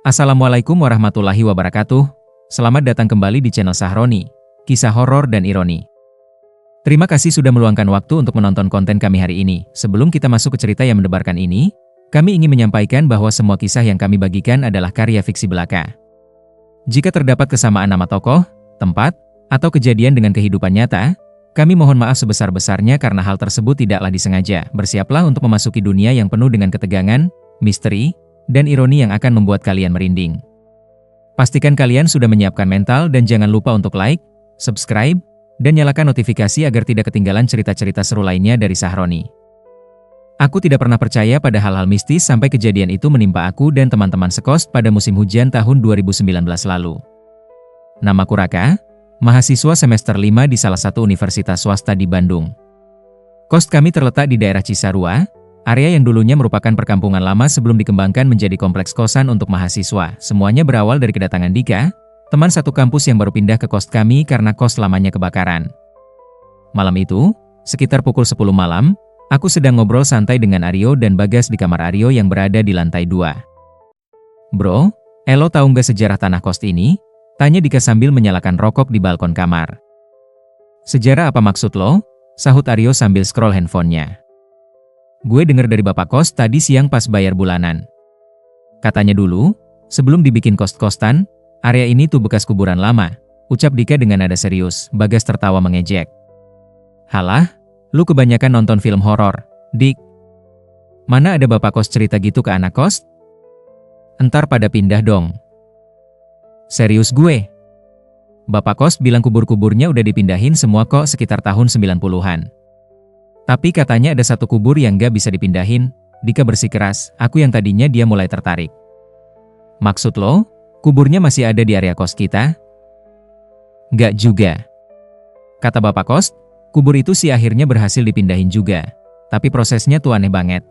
Assalamualaikum warahmatullahi wabarakatuh. Selamat datang kembali di channel Sahroni, kisah horor dan ironi. Terima kasih sudah meluangkan waktu untuk menonton konten kami hari ini. Sebelum kita masuk ke cerita yang mendebarkan ini, kami ingin menyampaikan bahwa semua kisah yang kami bagikan adalah karya fiksi belaka. Jika terdapat kesamaan nama tokoh, tempat, atau kejadian dengan kehidupan nyata, kami mohon maaf sebesar-besarnya karena hal tersebut tidaklah disengaja. Bersiaplah untuk memasuki dunia yang penuh dengan ketegangan, misteri, dan ironi yang akan membuat kalian merinding. Pastikan kalian sudah menyiapkan mental dan jangan lupa untuk like, subscribe, dan nyalakan notifikasi agar tidak ketinggalan cerita-cerita seru lainnya dari Sahroni. Aku tidak pernah percaya pada hal-hal mistis sampai kejadian itu menimpa aku dan teman-teman sekos pada musim hujan tahun 2019 lalu. Namaku Raka, mahasiswa semester 5 di salah satu universitas swasta di Bandung. Kos kami terletak di daerah Cisarua, area yang dulunya merupakan perkampungan lama sebelum dikembangkan menjadi kompleks kosan untuk mahasiswa. Semuanya berawal dari kedatangan Dika, teman satu kampus yang baru pindah ke kos kami karena kos lamanya kebakaran. Malam itu, sekitar pukul 10 malam, aku sedang ngobrol santai dengan Aryo dan Bagas di kamar Aryo yang berada di lantai 2. "Bro, lo tahu nggak sejarah tanah kos ini?" tanya Dika sambil menyalakan rokok di balkon kamar. "Sejarah apa maksud lo?" sahut Aryo sambil scroll handphonenya. "Gue denger dari bapak kos tadi siang pas bayar bulanan. Katanya dulu, sebelum dibikin kos-kosan, area ini tuh bekas kuburan lama," ucap Dika dengan nada serius. Bagas tertawa mengejek. "Halah, lu kebanyakan nonton film horor, Dik. Mana ada bapak kos cerita gitu ke anak kos? Entar pada pindah dong." "Serius gue? Bapak kos bilang kubur-kuburnya udah dipindahin semua kok sekitar tahun 90-an. Tapi katanya ada satu kubur yang gak bisa dipindahin." Dika bersikeras. Aku yang tadinya dia mulai tertarik. "Maksud lo, kuburnya masih ada di area kos kita?" "Gak juga. Kata bapak kos, kubur itu sih akhirnya berhasil dipindahin juga. Tapi prosesnya tuh aneh banget.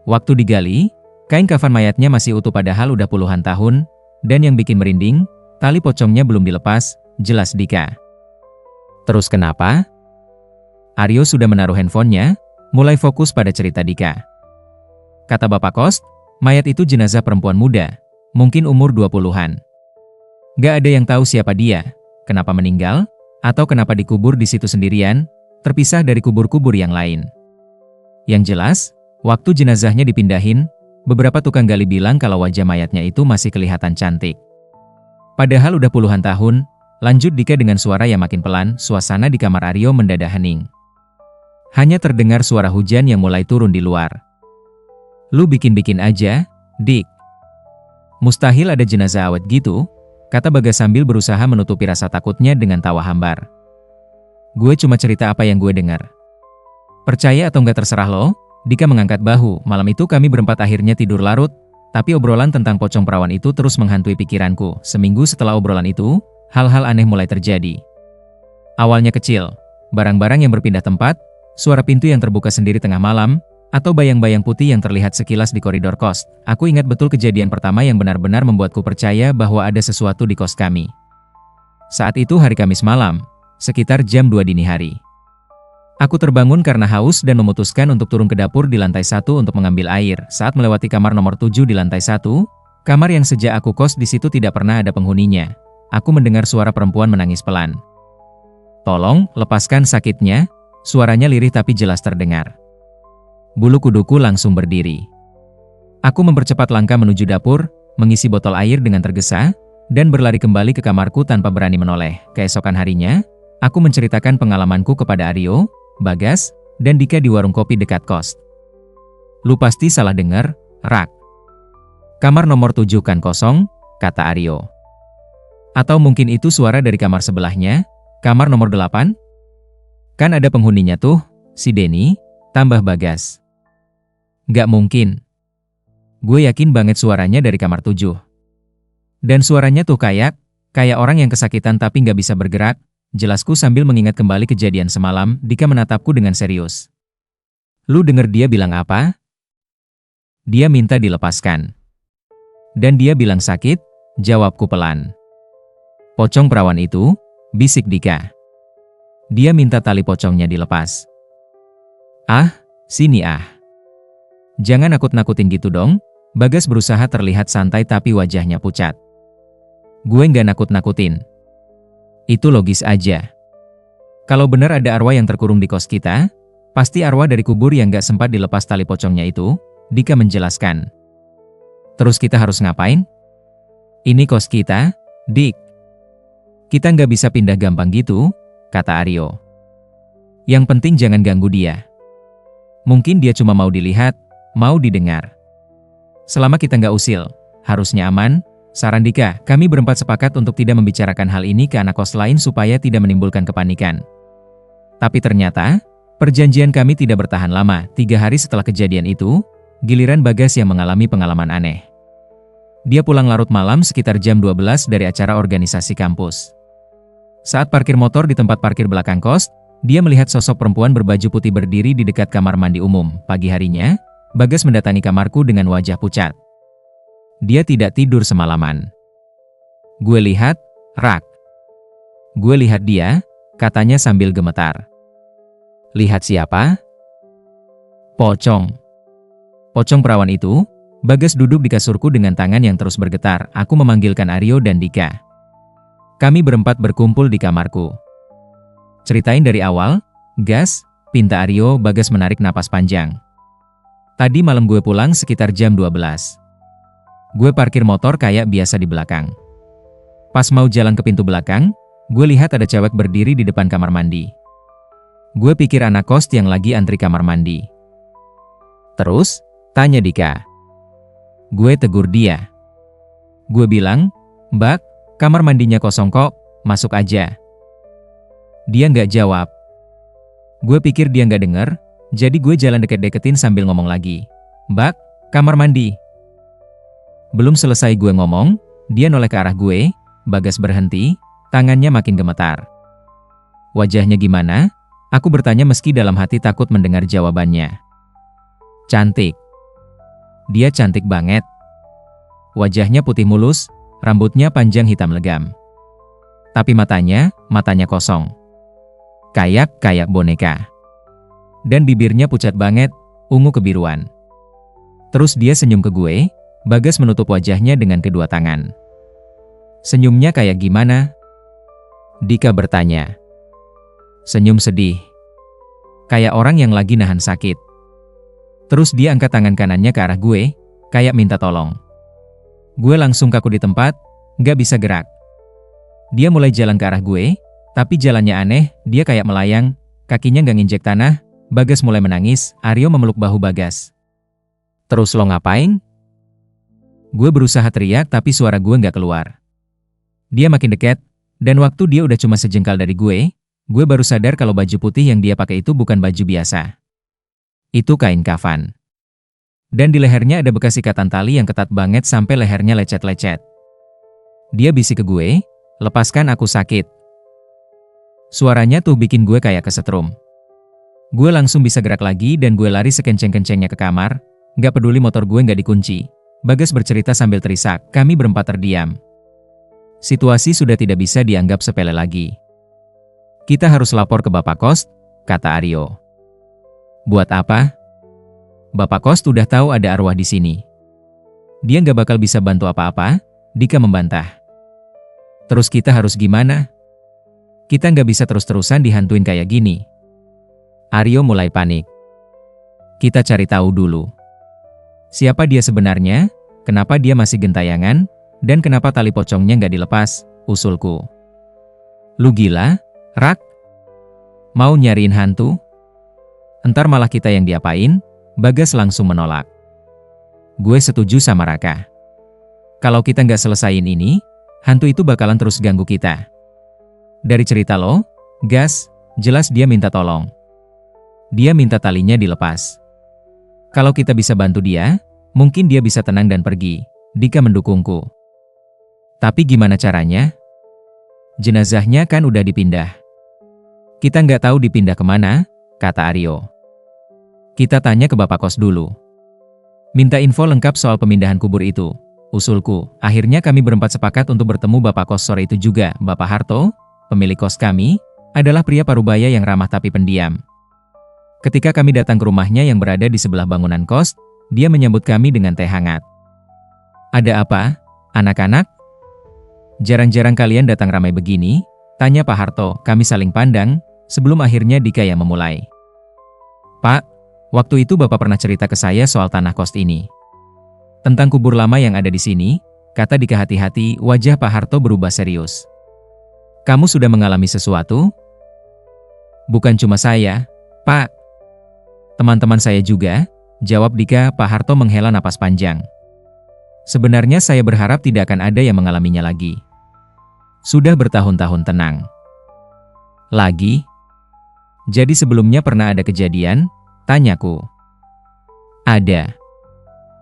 Waktu digali, kain kafan mayatnya masih utuh padahal udah puluhan tahun, dan yang bikin merinding, tali pocongnya belum dilepas," jelas Dika. "Terus kenapa?" Aryo sudah menaruh handphonenya, mulai fokus pada cerita Dika. "Kata bapak kos, mayat itu jenazah perempuan muda, mungkin umur 20-an. Gak ada yang tahu siapa dia, kenapa meninggal, atau kenapa dikubur di situ sendirian, terpisah dari kubur-kubur yang lain. Yang jelas, waktu jenazahnya dipindahin, beberapa tukang gali bilang kalau wajah mayatnya itu masih kelihatan cantik. Padahal udah puluhan tahun," lanjut Dika dengan suara yang makin pelan. Suasana di kamar Aryo mendadak hening. Hanya terdengar suara hujan yang mulai turun di luar. "Lu bikin-bikin aja, Dik. Mustahil ada jenazah awet gitu," kata Bagas sambil berusaha menutupi rasa takutnya dengan tawa hambar. "Gue cuma cerita apa yang gue dengar. Percaya atau nggak terserah lo." Dika mengangkat bahu. Malam itu kami berempat akhirnya tidur larut, tapi obrolan tentang pocong perawan itu terus menghantui pikiranku. Seminggu setelah obrolan itu, hal-hal aneh mulai terjadi. Awalnya kecil, barang-barang yang berpindah tempat, suara pintu yang terbuka sendiri tengah malam, atau bayang-bayang putih yang terlihat sekilas di koridor kos. Aku ingat betul kejadian pertama yang benar-benar membuatku percaya bahwa ada sesuatu di kos kami. Saat itu hari Kamis malam, sekitar jam 2 dini hari. Aku terbangun karena haus dan memutuskan untuk turun ke dapur di lantai 1 untuk mengambil air. Saat melewati kamar nomor 7 di lantai 1, kamar yang sejak aku kos di situ tidak pernah ada penghuninya, aku mendengar suara perempuan menangis pelan. "Tolong, lepaskan sakitnya," suaranya lirih tapi jelas terdengar. Bulu kuduku langsung berdiri. Aku mempercepat langkah menuju dapur, mengisi botol air dengan tergesa, dan berlari kembali ke kamarku tanpa berani menoleh. Keesokan harinya, aku menceritakan pengalamanku kepada Aryo, Bagas, dan Dika di warung kopi dekat kos. "Lu pasti salah dengar, Rak. Kamar nomor 7 kan kosong," kata Aryo. "Atau mungkin itu suara dari kamar sebelahnya, kamar nomor 8? Kan ada penghuninya tuh, si Denny," tambah Bagas. "Gak mungkin. Gue yakin banget suaranya dari kamar 7. Dan suaranya tuh kayak orang yang kesakitan tapi gak bisa bergerak," jelasku sambil mengingat kembali kejadian semalam. Dika menatapku dengan serius. "Lu denger dia bilang apa?" "Dia minta dilepaskan. Dan dia bilang sakit," jawabku pelan. "Pocong perawan itu," bisik Dika. "Dia minta tali pocongnya dilepas." "Ah, sini ah. Jangan nakut-nakutin gitu dong," Bagas berusaha terlihat santai tapi wajahnya pucat. Gue nggak nakut-nakutin. Itu logis aja. Kalau benar ada arwah yang terkurung di kos kita, pasti arwah dari kubur yang nggak sempat dilepas tali pocongnya itu, Dika menjelaskan. Terus kita harus ngapain? Ini kos kita, Dik. Kita nggak bisa pindah gampang gitu, kata Aryo. Yang penting jangan ganggu dia. Mungkin dia cuma mau dilihat, mau didengar. Selama kita nggak usil, harusnya aman, saran Dika. Kami berempat sepakat untuk tidak membicarakan hal ini ke anak kos lain supaya tidak menimbulkan kepanikan. Tapi ternyata, perjanjian kami tidak bertahan lama. 3 hari setelah kejadian itu, giliran Bagas yang mengalami pengalaman aneh. Dia pulang larut malam sekitar jam 12 dari acara organisasi kampus. Saat parkir motor di tempat parkir belakang kos, dia melihat sosok perempuan berbaju putih berdiri di dekat kamar mandi umum. Pagi harinya, Bagas mendatangi kamarku dengan wajah pucat. Dia tidak tidur semalaman. Gue lihat, Rak. Gue lihat dia, katanya sambil gemetar. Lihat siapa? Pocong. Pocong perawan itu. Bagas duduk di kasurku dengan tangan yang terus bergetar. Aku memanggilkan Aryo dan Dika. Kami berempat berkumpul di kamarku. Ceritain dari awal, Gas, pinta Aryo. Bagas menarik napas panjang. Tadi malam gue pulang sekitar jam 12. Gue parkir motor kayak biasa di belakang. Pas mau jalan ke pintu belakang, gue lihat ada cewek berdiri di depan kamar mandi. Gue pikir anak kos yang lagi antri kamar mandi. Terus, tanya Dika. Gue tegur dia. Gue bilang, Mbak, kamar mandinya kosong kok, masuk aja. Dia nggak jawab. Gue pikir dia nggak denger, jadi gue jalan deket-deketin sambil ngomong lagi. Mbak, kamar mandi. Belum selesai gue ngomong, dia noleh ke arah gue. Bagas berhenti, tangannya makin gemetar. Wajahnya gimana? Aku bertanya meski dalam hati takut mendengar jawabannya. Cantik. Dia cantik banget. Wajahnya putih mulus, rambutnya panjang hitam legam. Tapi matanya kosong. Kayak boneka. Dan bibirnya pucat banget, ungu kebiruan. Terus dia senyum ke gue. Bagas menutup wajahnya dengan kedua tangan. Senyumnya kayak gimana? Dika bertanya. Senyum sedih. Kayak orang yang lagi nahan sakit. Terus dia angkat tangan kanannya ke arah gue, kayak minta tolong. Gue langsung kaku di tempat, gak bisa gerak. Dia mulai jalan ke arah gue, tapi jalannya aneh, dia kayak melayang, kakinya gak nginjek tanah. Bagas mulai menangis. Aryo memeluk bahu Bagas. Terus lo ngapain? Gue berusaha teriak tapi suara gue gak keluar. Dia makin dekat, dan waktu dia udah cuma sejengkal dari gue baru sadar kalau baju putih yang dia pakai itu bukan baju biasa. Itu kain kafan. Dan di lehernya ada bekas ikatan tali yang ketat banget sampai lehernya lecet-lecet. Dia bisik ke gue, lepaskan, aku sakit. Suaranya tuh bikin gue kayak kesetrum. Gue langsung bisa gerak lagi dan gue lari sekenceng-kencengnya ke kamar. Gak peduli motor gue gak dikunci. Bagas bercerita sambil terisak. Kami berempat terdiam. Situasi sudah tidak bisa dianggap sepele lagi. Kita harus lapor ke Bapak Kos, kata Aryo. Buat apa? Bapak Kos udah tahu ada arwah di sini. Dia gak bakal bisa bantu apa-apa, Dika membantah. Terus kita harus gimana? Kita gak bisa terus-terusan dihantuin kayak gini. Aryo mulai panik. Kita cari tahu dulu. Siapa dia sebenarnya, kenapa dia masih gentayangan, dan kenapa tali pocongnya nggak dilepas, usulku. Lu gila, Rak? Mau nyariin hantu? Entar malah kita yang diapain? Bagas langsung menolak. Gue setuju sama Raka. Kalau kita nggak selesain ini, hantu itu bakalan terus ganggu kita. Dari cerita lo, Gas, jelas dia minta tolong. Dia minta talinya dilepas. Kalau kita bisa bantu dia, mungkin dia bisa tenang dan pergi. Dika mendukungku. Tapi gimana caranya? Jenazahnya kan udah dipindah. Kita nggak tahu dipindah kemana, kata Aryo. Kita tanya ke Bapak Kos dulu. Minta info lengkap soal pemindahan kubur itu, usulku. Akhirnya kami berempat sepakat untuk bertemu Bapak Kos sore itu juga. Bapak Harto, pemilik kos kami, adalah pria parubaya yang ramah tapi pendiam. Ketika kami datang ke rumahnya yang berada di sebelah bangunan kos, dia menyambut kami dengan teh hangat. Ada apa, anak-anak? Jarang-jarang kalian datang ramai begini, tanya Pak Harto. Kami saling pandang, sebelum akhirnya Dika yang memulai. Pak, waktu itu Bapak pernah cerita ke saya soal tanah kos ini. Tentang kubur lama yang ada di sini, kata Dika. Hati-hati, wajah Pak Harto berubah serius. Kamu sudah mengalami sesuatu? Bukan cuma saya, Pak. Teman-teman saya juga, jawab Dika. Pak Harto menghela napas panjang. Sebenarnya saya berharap tidak akan ada yang mengalaminya lagi. Sudah bertahun-tahun tenang. Lagi? Jadi sebelumnya pernah ada kejadian? Tanyaku. Ada.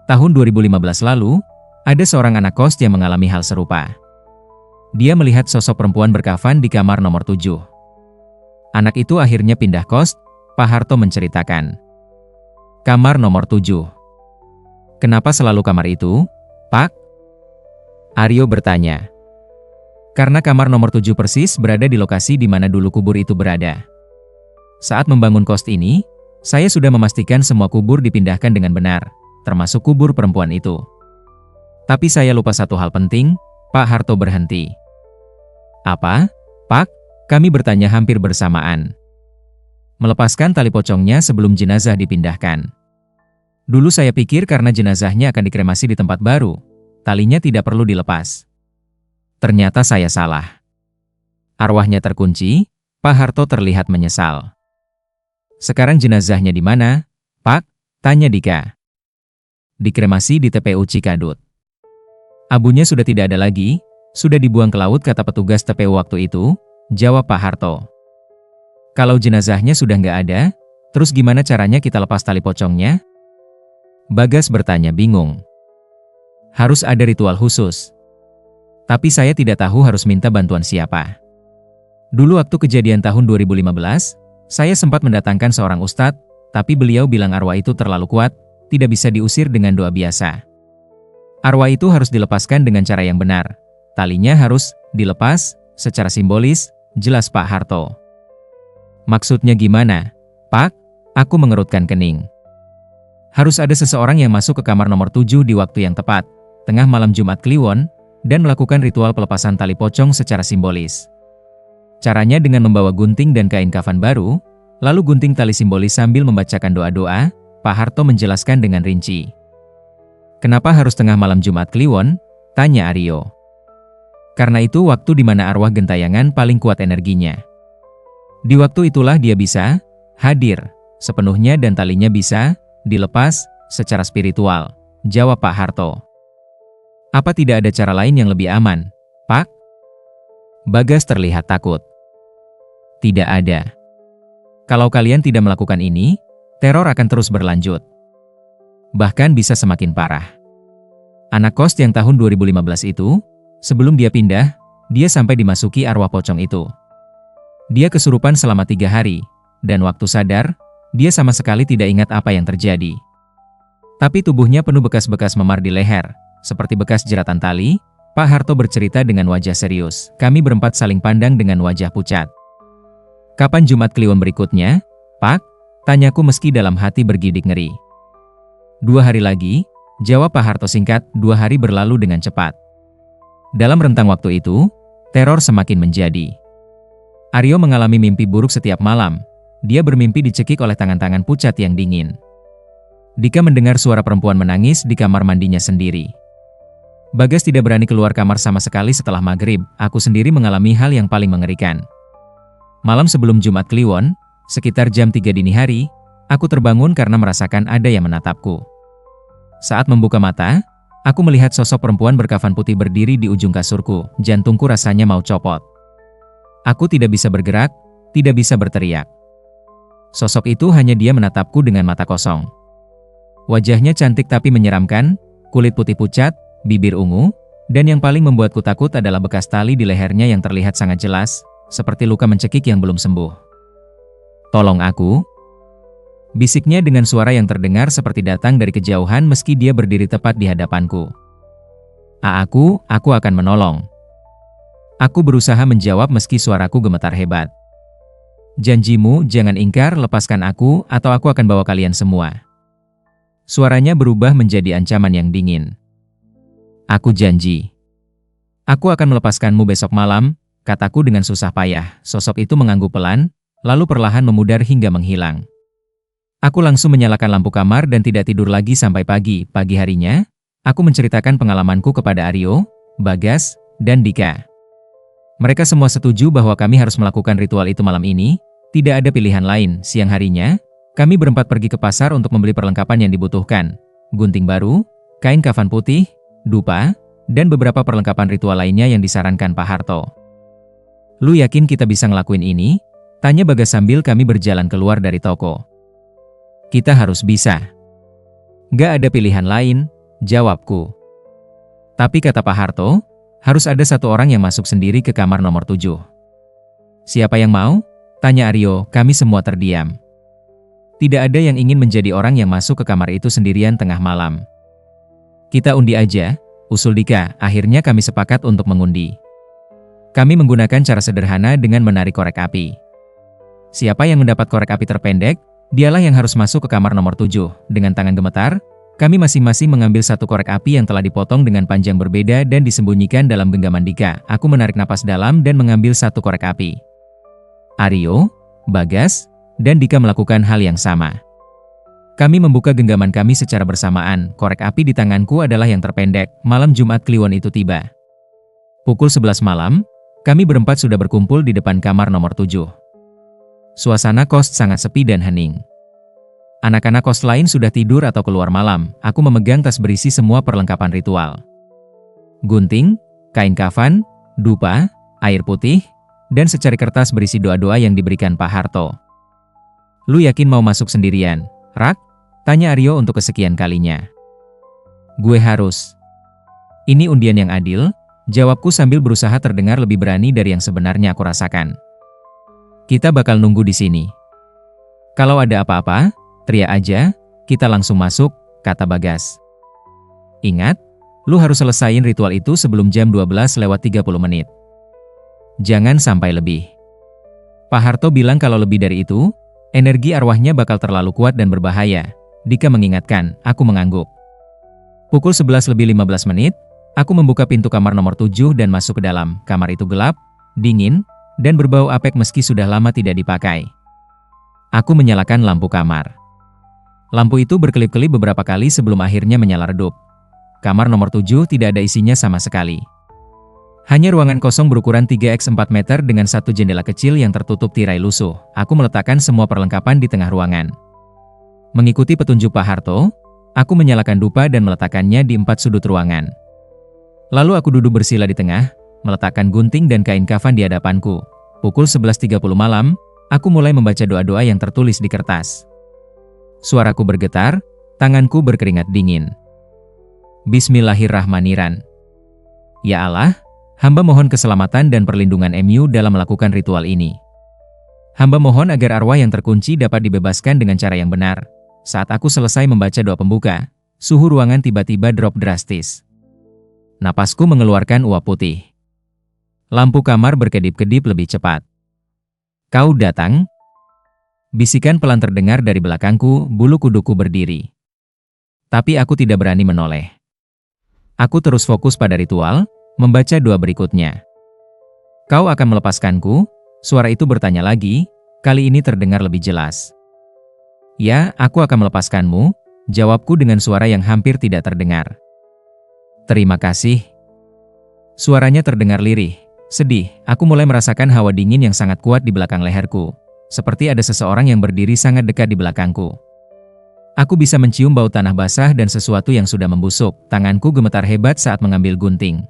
Tahun 2015 lalu, ada seorang anak kos yang mengalami hal serupa. Dia melihat sosok perempuan berkafan di kamar nomor 7. Anak itu akhirnya pindah kos, Pak Harto menceritakan. Kamar nomor 7. Kenapa selalu kamar itu, Pak? Aryo bertanya. Karena kamar nomor 7 persis berada di lokasi di mana dulu kubur itu berada. Saat membangun kos ini, saya sudah memastikan semua kubur dipindahkan dengan benar, termasuk kubur perempuan itu. Tapi saya lupa satu hal penting. Pak Harto berhenti. Apa, Pak? Kami bertanya hampir bersamaan. Melepaskan tali pocongnya sebelum jenazah dipindahkan. Dulu saya pikir karena jenazahnya akan dikremasi di tempat baru, talinya tidak perlu dilepas. Ternyata saya salah. Arwahnya terkunci, Pak Harto terlihat menyesal. Sekarang jenazahnya di mana, Pak? Tanya Dika. Dikremasi di TPU Cikadut. Abunya sudah tidak ada lagi, sudah dibuang ke laut, kata petugas TPU waktu itu, jawab Pak Harto. Kalau jenazahnya sudah nggak ada, terus gimana caranya kita lepas tali pocongnya? Bagas bertanya bingung. Harus ada ritual khusus. Tapi saya tidak tahu harus minta bantuan siapa. Dulu waktu kejadian tahun 2015, saya sempat mendatangkan seorang ustadz, tapi beliau bilang arwah itu terlalu kuat, tidak bisa diusir dengan doa biasa. Arwah itu harus dilepaskan dengan cara yang benar. Talinya harus dilepas secara simbolis, jelas Pak Harto. Maksudnya gimana, Pak? Aku mengerutkan kening. Harus ada seseorang yang masuk ke kamar nomor 7 di waktu yang tepat, tengah malam Jumat Kliwon, dan melakukan ritual pelepasan tali pocong secara simbolis. Caranya dengan membawa gunting dan kain kafan baru, lalu gunting tali simbolis sambil membacakan doa-doa, Pak Harto menjelaskan dengan rinci. Kenapa harus tengah malam Jumat Kliwon? Tanya Aryo. Karena itu waktu di mana arwah gentayangan paling kuat energinya. Di waktu itulah dia bisa hadir sepenuhnya dan talinya bisa dilepas secara spiritual, jawab Pak Harto. Apa tidak ada cara lain yang lebih aman, Pak? Bagas terlihat takut. Tidak ada. Kalau kalian tidak melakukan ini, teror akan terus berlanjut. Bahkan bisa semakin parah. Anak kos yang tahun 2015 itu, sebelum dia pindah, dia sampai dimasuki arwah pocong itu. Dia kesurupan selama 3 hari, dan waktu sadar, dia sama sekali tidak ingat apa yang terjadi. Tapi tubuhnya penuh bekas-bekas memar di leher, seperti bekas jeratan tali. Pak Harto bercerita dengan wajah serius. Kami berempat saling pandang dengan wajah pucat. Kapan Jumat Kliwon berikutnya, Pak? Tanyaku meski dalam hati bergidik ngeri. 2 hari lagi, jawab Pak Harto singkat. 2 hari berlalu dengan cepat. Dalam rentang waktu itu, teror semakin menjadi. Aryo mengalami mimpi buruk setiap malam. Dia bermimpi dicekik oleh tangan-tangan pucat yang dingin. Dika mendengar suara perempuan menangis di kamar mandinya sendiri. Bagas tidak berani keluar kamar sama sekali setelah maghrib. Aku sendiri mengalami hal yang paling mengerikan. Malam sebelum Jumat Kliwon, sekitar jam 3 dini hari, aku terbangun karena merasakan ada yang menatapku. Saat membuka mata, aku melihat sosok perempuan berkafan putih berdiri di ujung kasurku. Jantungku rasanya mau copot. Aku tidak bisa bergerak, tidak bisa berteriak. Sosok itu hanya dia menatapku dengan mata kosong. Wajahnya cantik tapi menyeramkan, kulit putih pucat, bibir ungu, dan yang paling membuatku takut adalah bekas tali di lehernya yang terlihat sangat jelas, seperti luka mencekik yang belum sembuh. Tolong aku, bisiknya dengan suara yang terdengar seperti datang dari kejauhan meski dia berdiri tepat di hadapanku. Aku akan menolong. Aku berusaha menjawab meski suaraku gemetar hebat. Janjimu, jangan ingkar, lepaskan aku atau aku akan bawa kalian semua. Suaranya berubah menjadi ancaman yang dingin. Aku janji. Aku akan melepaskanmu besok malam, kataku dengan susah payah. Sosok itu mengangguk pelan, lalu perlahan memudar hingga menghilang. Aku langsung menyalakan lampu kamar dan tidak tidur lagi sampai pagi. Pagi harinya, aku menceritakan pengalamanku kepada Aryo, Bagas, dan Dika. Mereka semua setuju bahwa kami harus melakukan ritual itu malam ini, tidak ada pilihan lain. Siang harinya, kami berempat pergi ke pasar untuk membeli perlengkapan yang dibutuhkan. Gunting baru, kain kafan putih, dupa, dan beberapa perlengkapan ritual lainnya yang disarankan Pak Harto. Lu yakin kita bisa ngelakuin ini? Tanya Bagas sambil kami berjalan keluar dari toko. Kita harus bisa. Gak ada pilihan lain, jawabku. Tapi kata Pak Harto, harus ada satu orang yang masuk sendiri ke kamar nomor 7. Siapa yang mau? Tanya Aryo, kami semua terdiam. Tidak ada yang ingin menjadi orang yang masuk ke kamar itu sendirian tengah malam. Kita undi aja, usul Dika. Akhirnya kami sepakat untuk mengundi. Kami menggunakan cara sederhana dengan menarik korek api. Siapa yang mendapat korek api terpendek, dialah yang harus masuk ke kamar nomor 7. Dengan tangan gemetar, kami masing-masing mengambil satu korek api yang telah dipotong dengan panjang berbeda dan disembunyikan dalam genggaman Dika. Aku menarik napas dalam dan mengambil satu korek api. Aryo, Bagas, dan Dika melakukan hal yang sama. Kami membuka genggaman kami secara bersamaan. Korek api di tanganku adalah yang terpendek. Malam Jumat Kliwon itu tiba. Pukul 11 malam, kami berempat sudah berkumpul di depan kamar nomor 7. Suasana kos sangat sepi dan hening. Anak-anak kos lain sudah tidur atau keluar malam. Aku memegang tas berisi semua perlengkapan ritual. Gunting, kain kafan, dupa, air putih, dan secari kertas berisi doa-doa yang diberikan Pak Harto. Lu yakin mau masuk sendirian, Rak? Tanya Aryo untuk kesekian kalinya. Gue harus. Ini undian yang adil, jawabku sambil berusaha terdengar lebih berani dari yang sebenarnya aku rasakan. Kita bakal nunggu di sini. Kalau ada apa-apa, teriak aja, kita langsung masuk, kata Bagas. Ingat, lu harus selesain ritual itu sebelum jam 12:30 menit. Jangan sampai lebih. Pak Harto bilang kalau lebih dari itu, energi arwahnya bakal terlalu kuat dan berbahaya. Dika mengingatkan, aku mengangguk. Pukul 11:15 menit, aku membuka pintu kamar nomor 7 dan masuk ke dalam. Kamar itu gelap, dingin, dan berbau apek meski sudah lama tidak dipakai. Aku menyalakan lampu kamar. Lampu itu berkelip-kelip beberapa kali sebelum akhirnya menyala redup. Kamar nomor 7 tidak ada isinya sama sekali. Hanya ruangan kosong berukuran 3x4 meter dengan satu jendela kecil yang tertutup tirai lusuh. Aku meletakkan semua perlengkapan di tengah ruangan. Mengikuti petunjuk Pak Harto, aku menyalakan dupa dan meletakkannya di 4 sudut ruangan. Lalu aku duduk bersila di tengah, meletakkan gunting dan kain kafan di hadapanku. Pukul 11:30 malam, aku mulai membaca doa-doa yang tertulis di kertas. Suaraku bergetar, tanganku berkeringat dingin. Bismillahirrahmanirrahim. Ya Allah, hamba mohon keselamatan dan perlindungan MU dalam melakukan ritual ini. Hamba mohon agar arwah yang terkunci dapat dibebaskan dengan cara yang benar. Saat aku selesai membaca doa pembuka, suhu ruangan tiba-tiba drop drastis. Napasku mengeluarkan uap putih. Lampu kamar berkedip-kedip lebih cepat. Kau datang? Bisikan pelan terdengar dari belakangku, bulu kuduku berdiri. Tapi aku tidak berani menoleh. Aku terus fokus pada ritual, membaca doa berikutnya. Kau akan melepaskanku? Suara itu bertanya lagi, kali ini terdengar lebih jelas. Ya, aku akan melepaskanmu, jawabku dengan suara yang hampir tidak terdengar. Terima kasih. Suaranya terdengar lirih, sedih. Aku mulai merasakan hawa dingin yang sangat kuat di belakang leherku. Seperti ada seseorang yang berdiri sangat dekat di belakangku. Aku bisa mencium bau tanah basah dan sesuatu yang sudah membusuk. Tanganku gemetar hebat saat mengambil gunting.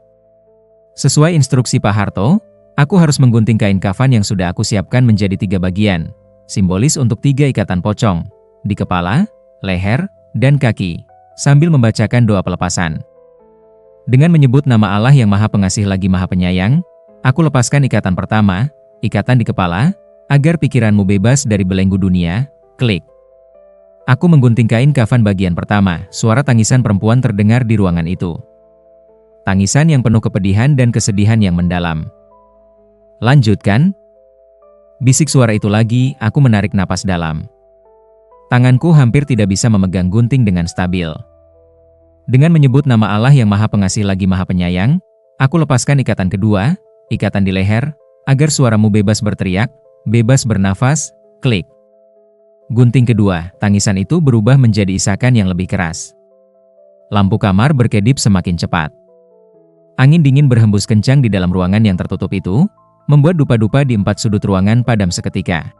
Sesuai instruksi Pak Harto, aku harus menggunting kain kafan yang sudah aku siapkan menjadi 3 bagian, simbolis untuk 3 ikatan pocong, di kepala, leher, dan kaki, sambil membacakan doa pelepasan. Dengan menyebut nama Allah yang Maha Pengasih lagi Maha Penyayang, aku lepaskan ikatan pertama, ikatan di kepala, agar pikiranmu bebas dari belenggu dunia. Klik. Aku menggunting kain kafan bagian pertama, suara tangisan perempuan terdengar di ruangan itu. Tangisan yang penuh kepedihan dan kesedihan yang mendalam. Lanjutkan. Bisik suara itu lagi, aku menarik napas dalam. Tanganku hampir tidak bisa memegang gunting dengan stabil. Dengan menyebut nama Allah yang Maha Pengasih lagi Maha Penyayang, aku lepaskan ikatan kedua, ikatan di leher, agar suaramu bebas berteriak, bebas bernafas, klik. Gunting kedua, tangisan itu berubah menjadi isakan yang lebih keras. Lampu kamar berkedip semakin cepat. Angin dingin berhembus kencang di dalam ruangan yang tertutup itu, membuat dupa-dupa di 4 sudut ruangan padam seketika.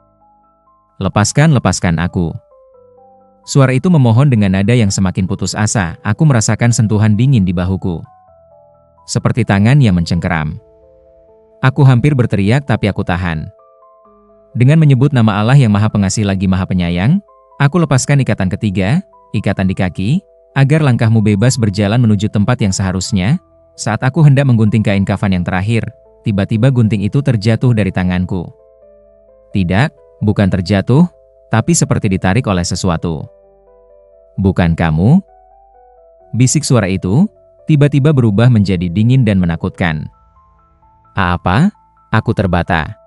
Lepaskan, lepaskan aku. Suara itu memohon dengan nada yang semakin putus asa. Aku merasakan sentuhan dingin di bahuku. Seperti tangan yang mencengkeram. Aku hampir berteriak tapi aku tahan. Dengan menyebut nama Allah yang Maha Pengasih lagi Maha Penyayang, aku lepaskan ikatan ketiga, ikatan di kaki, agar langkahmu bebas berjalan menuju tempat yang seharusnya. Saat aku hendak menggunting kain kafan yang terakhir, tiba-tiba gunting itu terjatuh dari tanganku. Tidak, bukan terjatuh, tapi seperti ditarik oleh sesuatu. Bukan kamu? Bisik suara itu, tiba-tiba berubah menjadi dingin dan menakutkan. Apa? Aku terbata.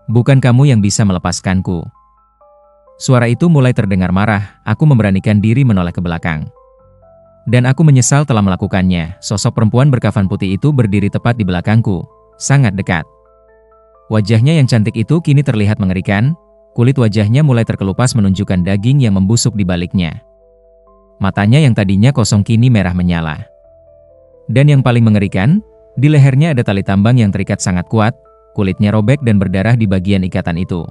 Bukan kamu yang bisa melepaskanku. Suara itu mulai terdengar marah, aku memberanikan diri menoleh ke belakang. Dan aku menyesal telah melakukannya. Sosok perempuan berkafan putih itu berdiri tepat di belakangku, sangat dekat. Wajahnya yang cantik itu kini terlihat mengerikan, kulit wajahnya mulai terkelupas menunjukkan daging yang membusuk di baliknya. Matanya yang tadinya kosong kini merah menyala. Dan yang paling mengerikan, di lehernya ada tali tambang yang terikat sangat kuat, kulitnya robek dan berdarah di bagian ikatan itu.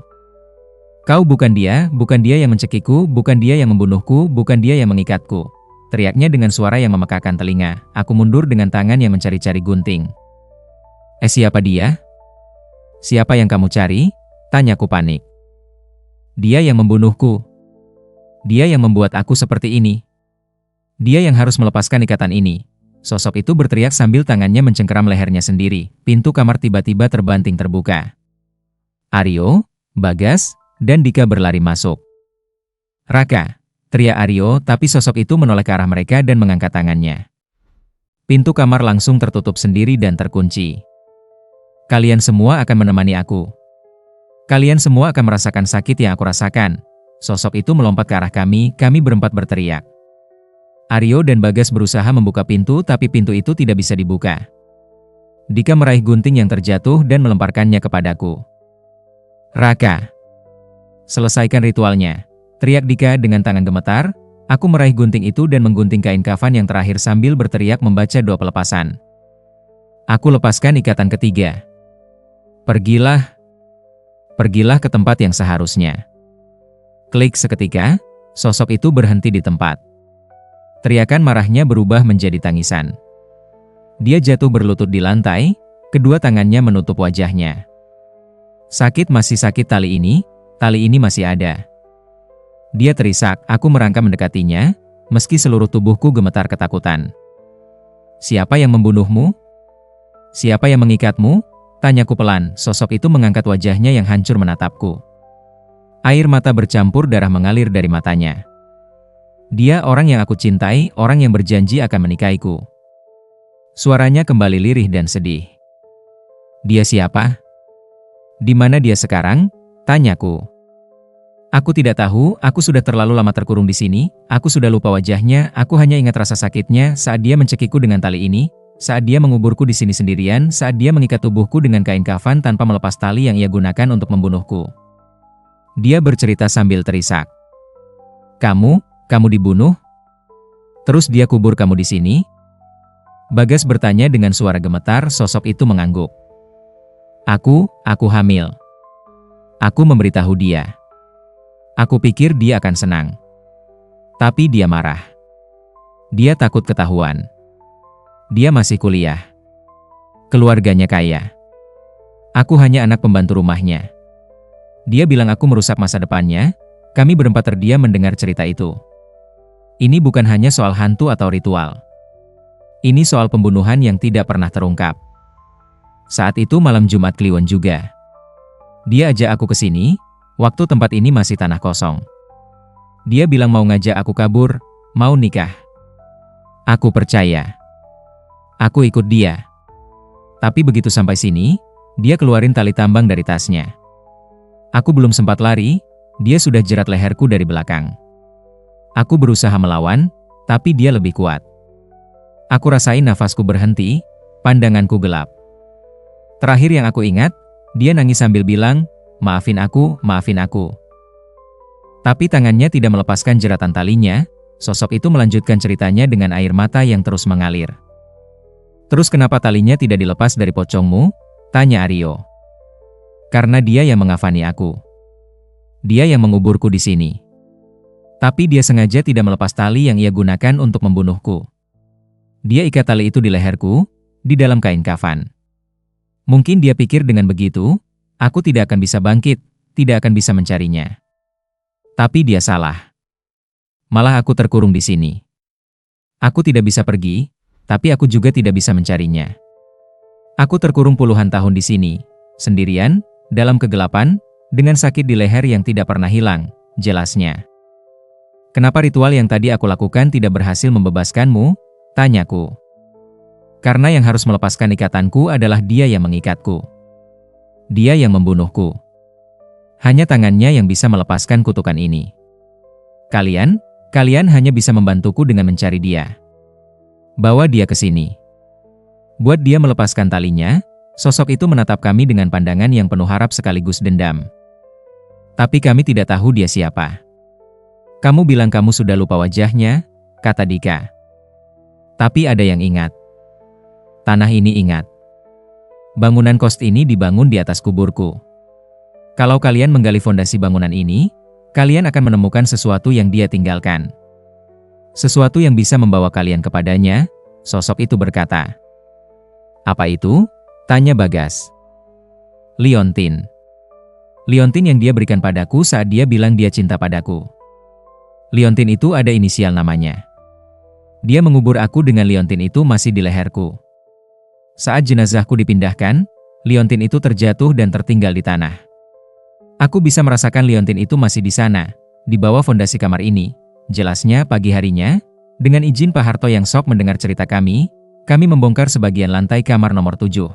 Kau bukan dia yang mencekikku, bukan dia yang membunuhku, bukan dia yang mengikatku. Teriaknya dengan suara yang memekakan telinga. Aku mundur dengan tangan yang mencari-cari gunting. Siapa dia? Siapa yang kamu cari? Tanyaku panik. Dia yang membunuhku. Dia yang membuat aku seperti ini. Dia yang harus melepaskan ikatan ini. Sosok itu berteriak sambil tangannya mencengkeram lehernya sendiri. Pintu kamar tiba-tiba terbanting terbuka. Aryo, Bagas, dan Dika berlari masuk. Raka, teriak Aryo, tapi sosok itu menoleh ke arah mereka dan mengangkat tangannya. Pintu kamar langsung tertutup sendiri dan terkunci. Kalian semua akan menemani aku. Kalian semua akan merasakan sakit yang aku rasakan. Sosok itu melompat ke arah kami berempat berteriak. Aryo dan Bagas berusaha membuka pintu tapi pintu itu tidak bisa dibuka. Dika meraih gunting yang terjatuh dan melemparkannya kepadaku. Raka, selesaikan ritualnya, teriak Dika dengan tangan gemetar. Aku meraih gunting itu dan menggunting kain kafan yang terakhir sambil berteriak membaca doa pelepasan. Aku lepaskan ikatan ketiga. Pergilah ke tempat yang seharusnya. Klik seketika, sosok itu berhenti di tempat. Teriakan marahnya berubah menjadi tangisan. Dia jatuh berlutut di lantai, kedua tangannya menutup wajahnya. Sakit masih sakit tali ini masih ada. Dia terisak, aku merangkak mendekatinya, meski seluruh tubuhku gemetar ketakutan. Siapa yang membunuhmu? Siapa yang mengikatmu? Tanyaku pelan, sosok itu mengangkat wajahnya yang hancur menatapku. Air mata bercampur darah mengalir dari matanya. Dia orang yang aku cintai, orang yang berjanji akan menikahiku. Suaranya kembali lirih dan sedih. Dia siapa? Di mana dia sekarang? Tanyaku. Aku tidak tahu, aku sudah terlalu lama terkurung di sini, aku sudah lupa wajahnya, aku hanya ingat rasa sakitnya saat dia mencekikku dengan tali ini, saat dia menguburku di sini sendirian, saat dia mengikat tubuhku dengan kain kafan tanpa melepas tali yang ia gunakan untuk membunuhku. Dia bercerita sambil terisak. Kamu dibunuh? Terus dia kubur kamu di sini? Bagas bertanya dengan suara gemetar, sosok itu mengangguk. Aku hamil. Aku memberitahu dia. Aku pikir dia akan senang. Tapi dia marah. Dia takut ketahuan. Dia masih kuliah. Keluarganya kaya. Aku hanya anak pembantu rumahnya. Dia bilang aku merusak masa depannya. Kami berempat terdiam mendengar cerita itu. Ini bukan hanya soal hantu atau ritual. Ini soal pembunuhan yang tidak pernah terungkap. Saat itu malam Jumat Kliwon juga. Dia ajak aku ke sini, waktu tempat ini masih tanah kosong. Dia bilang mau ngajak aku kabur, mau nikah. Aku percaya. Aku ikut dia. Tapi begitu sampai sini, dia keluarin tali tambang dari tasnya. Aku belum sempat lari, dia sudah jerat leherku dari belakang. Aku berusaha melawan, Tapi dia lebih kuat. Aku rasain nafasku berhenti, pandanganku gelap. Terakhir yang aku ingat, dia nangis sambil bilang, maafin aku, maafin aku. Tapi tangannya tidak melepaskan jeratan talinya, sosok itu melanjutkan ceritanya dengan air mata yang terus mengalir. Terus kenapa talinya tidak dilepas dari pocongmu? Tanya Aryo. Karena dia yang mengafani aku. Dia yang menguburku di sini. Tapi dia sengaja tidak melepas tali yang ia gunakan untuk membunuhku. Dia ikat tali itu di leherku, di dalam kain kafan. Mungkin dia pikir dengan begitu, aku tidak akan bisa bangkit, tidak akan bisa mencarinya. Tapi dia salah. Malah aku terkurung di sini. Aku tidak bisa pergi, tapi aku juga tidak bisa mencarinya. Aku terkurung puluhan tahun di sini, sendirian, dalam kegelapan, dengan sakit di leher yang tidak pernah hilang, jelasnya. Kenapa ritual yang tadi aku lakukan tidak berhasil membebaskanmu? Tanyaku. Karena yang harus melepaskan ikatanku adalah dia yang mengikatku. Dia yang membunuhku. Hanya tangannya yang bisa melepaskan kutukan ini. Kalian hanya bisa membantuku dengan mencari dia. Bawa dia ke sini. Buat dia melepaskan talinya, sosok itu menatap kami dengan pandangan yang penuh harap sekaligus dendam. Tapi kami tidak tahu dia siapa. Kamu bilang kamu sudah lupa wajahnya, kata Dika. Tapi ada yang ingat. Tanah ini ingat. Bangunan kos ini dibangun di atas kuburku. Kalau kalian menggali fondasi bangunan ini, kalian akan menemukan sesuatu yang dia tinggalkan. Sesuatu yang bisa membawa kalian kepadanya, sosok itu berkata. Apa itu? Tanya Bagas. Liontin. Liontin yang dia berikan padaku saat dia bilang dia cinta padaku. Liontin itu ada inisial namanya. Dia mengubur aku dengan liontin itu masih di leherku. Saat jenazahku dipindahkan, liontin itu terjatuh dan tertinggal di tanah. Aku bisa merasakan liontin itu masih di sana, di bawah fondasi kamar ini. Jelasnya pagi harinya, dengan izin Pak Harto yang sok mendengar cerita kami membongkar sebagian lantai kamar nomor 7.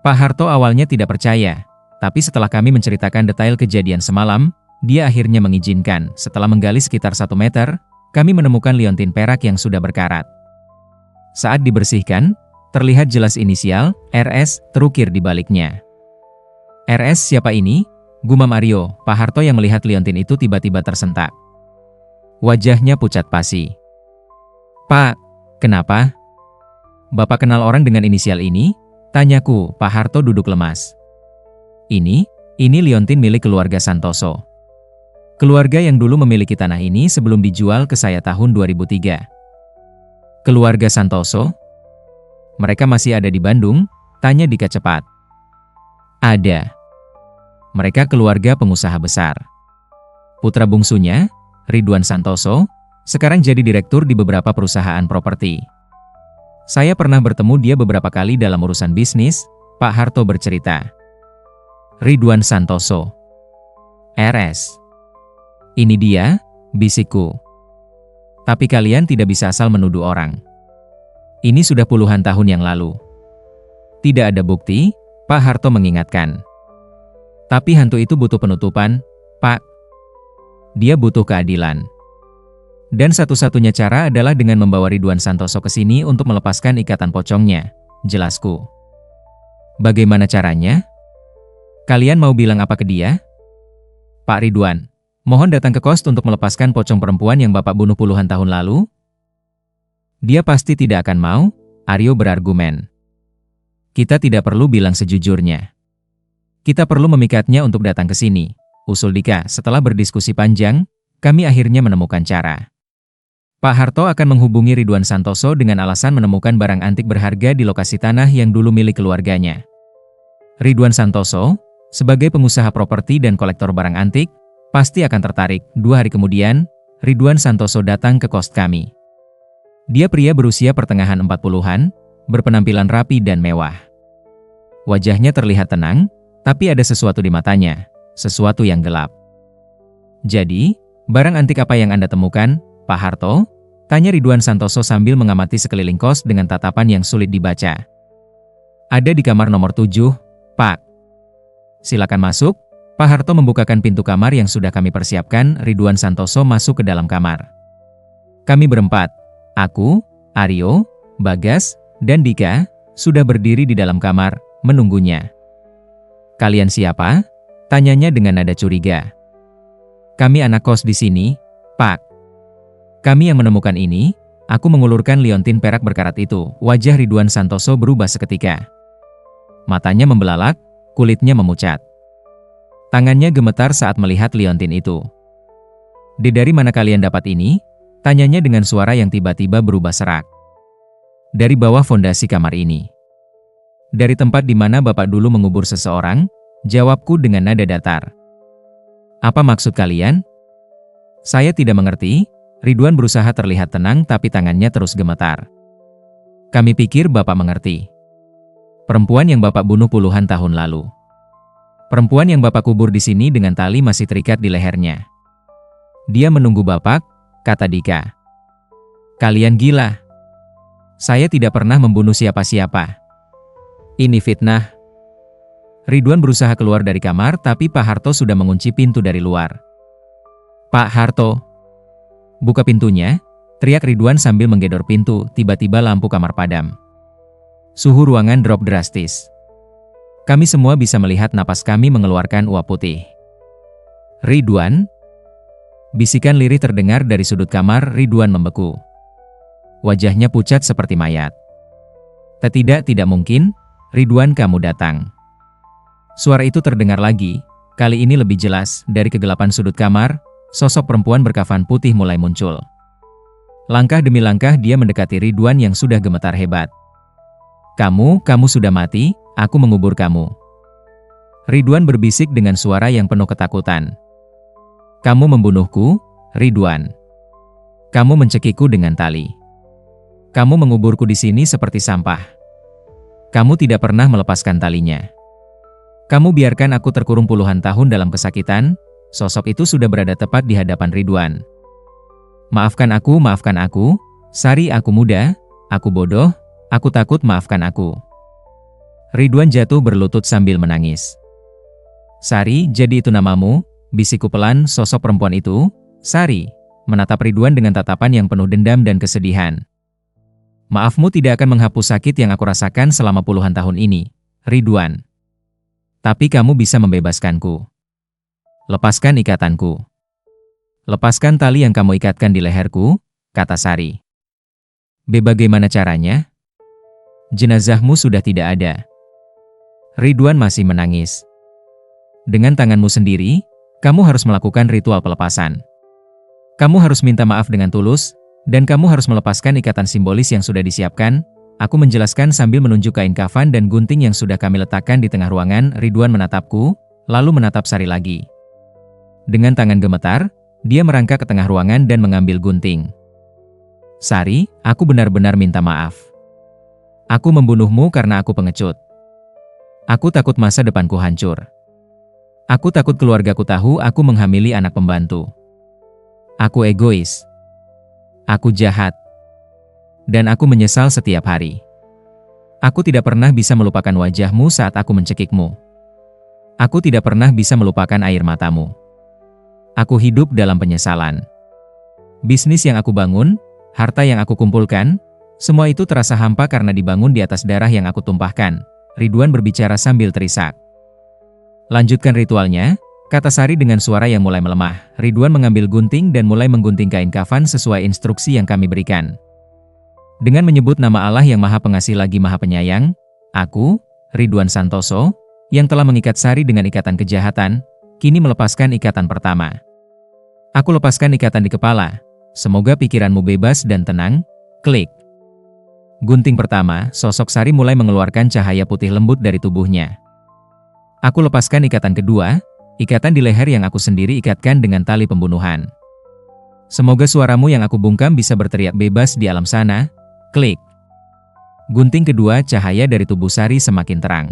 Pak Harto awalnya tidak percaya, tapi setelah kami menceritakan detail kejadian semalam, dia akhirnya mengizinkan. Setelah menggali sekitar 1 meter, kami menemukan liontin perak yang sudah berkarat. Saat dibersihkan, terlihat jelas inisial, RS, terukir di baliknya. RS siapa ini? Gumam Aryo. Pak Harto yang melihat liontin itu tiba-tiba tersentak. Wajahnya pucat pasi. Pak, kenapa? Bapak kenal orang dengan inisial ini? Tanyaku. Pak Harto duduk lemas. Ini liontin milik keluarga Santoso. Keluarga yang dulu memiliki tanah ini sebelum dijual ke saya tahun 2003. Keluarga Santoso? Mereka masih ada di Bandung? Tanya Dika cepat. Ada. Mereka keluarga pengusaha besar. Putra bungsunya, Ridwan Santoso, sekarang jadi direktur di beberapa perusahaan properti. Saya pernah bertemu dia beberapa kali dalam urusan bisnis, Pak Harto bercerita. Ridwan Santoso. RS. Ini dia, bisikku. Tapi kalian tidak bisa asal menuduh orang. Ini sudah puluhan tahun yang lalu. Tidak ada bukti, Pak Harto mengingatkan. Tapi hantu itu butuh penutupan, Pak. Dia butuh keadilan. Dan satu-satunya cara adalah dengan membawa Ridwan Santoso ke sini untuk melepaskan ikatan pocongnya, jelasku. Bagaimana caranya? Kalian mau bilang apa ke dia? Pak Ridwan, mohon datang ke kos untuk melepaskan pocong perempuan yang Bapak bunuh puluhan tahun lalu. Dia pasti tidak akan mau, Aryo berargumen. Kita tidak perlu bilang sejujurnya. Kita perlu memikatnya untuk datang ke sini, usul Dika. Setelah berdiskusi panjang, kami akhirnya menemukan cara. Pak Harto akan menghubungi Ridwan Santoso dengan alasan menemukan barang antik berharga di lokasi tanah yang dulu milik keluarganya. Ridwan Santoso, sebagai pengusaha properti dan kolektor barang antik, pasti akan tertarik. 2 hari kemudian, Ridwan Santoso datang ke kos kami. Dia pria berusia pertengahan 40-an, berpenampilan rapi dan mewah. Wajahnya terlihat tenang, tapi ada sesuatu di matanya, sesuatu yang gelap. Jadi, barang antik apa yang Anda temukan, Pak Harto? Tanya Ridwan Santoso sambil mengamati sekeliling kos dengan tatapan yang sulit dibaca. Ada di kamar nomor 7, Pak. Silakan masuk. Pak Harto membukakan pintu kamar yang sudah kami persiapkan. Ridwan Santoso masuk ke dalam kamar. Kami berempat, aku, Aryo, Bagas, dan Dika, sudah berdiri di dalam kamar, menunggunya. "Kalian siapa?" tanyanya dengan nada curiga. "Kami anak kos di sini, Pak." "Kami yang menemukan ini." Aku mengulurkan liontin perak berkarat itu. Wajah Ridwan Santoso berubah seketika. Matanya membelalak, kulitnya memucat. Tangannya gemetar saat melihat liontin itu. Dari mana kalian dapat ini?" tanyanya dengan suara yang tiba-tiba berubah serak. "Dari bawah fondasi kamar ini." "Dari tempat di mana Bapak dulu mengubur seseorang?" jawabku dengan nada datar. "Apa maksud kalian?" "Saya tidak mengerti." Ridwan berusaha terlihat tenang tapi tangannya terus gemetar. "Kami pikir Bapak mengerti. Perempuan yang Bapak bunuh puluhan tahun lalu. Perempuan yang Bapak kubur di sini dengan tali masih terikat di lehernya. Dia menunggu Bapak," kata Dika. "Kalian gila. Saya tidak pernah membunuh siapa-siapa. Ini fitnah." Ridwan berusaha keluar dari kamar tapi Pak Harto sudah mengunci pintu dari luar. "Pak Harto, buka pintunya," teriak Ridwan sambil menggedor pintu. Tiba-tiba lampu kamar padam. Suhu ruangan drop drastis. Kami semua bisa melihat napas kami mengeluarkan uap putih. "Ridwan?" Bisikan lirih terdengar dari sudut kamar. Ridwan membeku. Wajahnya pucat seperti mayat. Tidak mungkin, Ridwan, kamu datang." Suara itu terdengar lagi, kali ini lebih jelas. Dari kegelapan sudut kamar, sosok perempuan berkafan putih mulai muncul. Langkah demi langkah dia mendekati Ridwan yang sudah gemetar hebat. Kamu sudah mati, aku mengubur kamu." Ridwan berbisik dengan suara yang penuh ketakutan. "Kamu membunuhku, Ridwan. Kamu mencekikku dengan tali. Kamu menguburku di sini seperti sampah. Kamu tidak pernah melepaskan talinya. Kamu biarkan aku terkurung puluhan tahun dalam kesakitan." Sosok itu sudah berada tepat di hadapan Ridwan. Maafkan aku, Sari, aku muda, aku bodoh, aku takut, maafkan aku." Ridwan jatuh berlutut sambil menangis. "Sari, jadi itu namamu?" bisikku pelan. Sosok perempuan itu, Sari, menatap Ridwan dengan tatapan yang penuh dendam dan kesedihan. "Maafmu tidak akan menghapus sakit yang aku rasakan selama puluhan tahun ini, Ridwan. Tapi kamu bisa membebaskanku. Lepaskan ikatanku. Lepaskan tali yang kamu ikatkan di leherku," kata Sari. "Bagaimana caranya? Jenazahmu sudah tidak ada." Ridwan masih menangis. "Dengan tanganmu sendiri, kamu harus melakukan ritual pelepasan. Kamu harus minta maaf dengan tulus, dan kamu harus melepaskan ikatan simbolis yang sudah disiapkan." Aku menjelaskan sambil menunjuk kain kafan dan gunting yang sudah kami letakkan di tengah ruangan. Ridwan menatapku, lalu menatap Sari lagi. Dengan tangan gemetar, dia merangkak ke tengah ruangan dan mengambil gunting. "Sari, aku benar-benar minta maaf. Aku membunuhmu karena aku pengecut. Aku takut masa depanku hancur. Aku takut keluargaku tahu aku menghamili anak pembantu. Aku egois. Aku jahat. Dan aku menyesal setiap hari. Aku tidak pernah bisa melupakan wajahmu saat aku mencekikmu. Aku tidak pernah bisa melupakan air matamu. Aku hidup dalam penyesalan. Bisnis yang aku bangun, harta yang aku kumpulkan, semua itu terasa hampa karena dibangun di atas darah yang aku tumpahkan." Ridwan berbicara sambil terisak. "Lanjutkan ritualnya," kata Sari dengan suara yang mulai melemah. Ridwan mengambil gunting dan mulai menggunting kain kafan sesuai instruksi yang kami berikan. Dengan menyebut nama Allah yang Maha Pengasih lagi Maha Penyayang, aku, Ridwan Santoso, yang telah mengikat Sari dengan ikatan kejahatan, kini melepaskan ikatan pertama. Aku lepaskan ikatan di kepala. Semoga pikiranmu bebas dan tenang. Klik. Gunting pertama, sosok Sari mulai mengeluarkan cahaya putih lembut dari tubuhnya. Aku lepaskan ikatan kedua, ikatan di leher yang aku sendiri ikatkan dengan tali pembunuhan. Semoga suaramu yang aku bungkam bisa berteriak bebas di alam sana. Klik. Gunting kedua, cahaya dari tubuh Sari semakin terang.